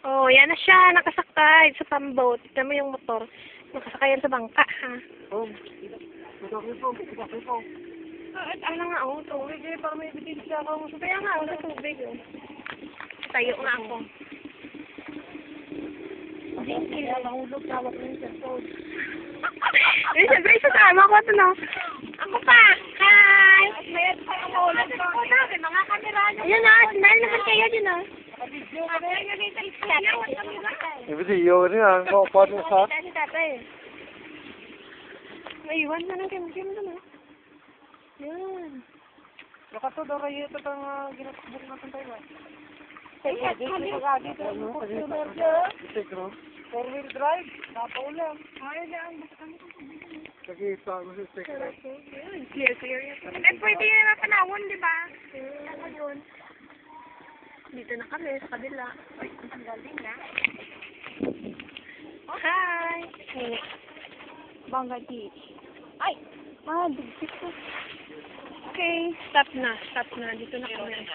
Oh, yan na siya. Nakasakay sa pamboat. Tignan mo yung motor. Nakasakay yan sa bangka, ha? Oh, magkakit po. Ano nga, oh, tubig eh. Para may bitin siya ako. Kaya nga, wala tubig, oh. Tayo nga ako. Kaya mahulog, tawag ng cellphone. Eh, siyempre, isasama ko ito, no? Ako pa! Hi! At mayat pa yung mahulog ko. May mga kamera nyo. Ayun, na. Smile naman kayo dyan, oh. Video niya, ang paano sa? Si tatay. May iwan na ng kim-kim doon, ah. Yan. Nakato daw kayo ito pang ginatubok natin tayo. Ay, sabi. Sigro. 4-wheel drive, napaulam. Ayaw niya ang Nakita mo si Sigro. clear yan. Eh, pwede na mapanawon, di ba? Ngayon. Dito na kami, sa kabila. Ay, ang galing na. Hi! Bangga Beach. Ay! Bigsit ko. Okay, stop na. Dito na kami.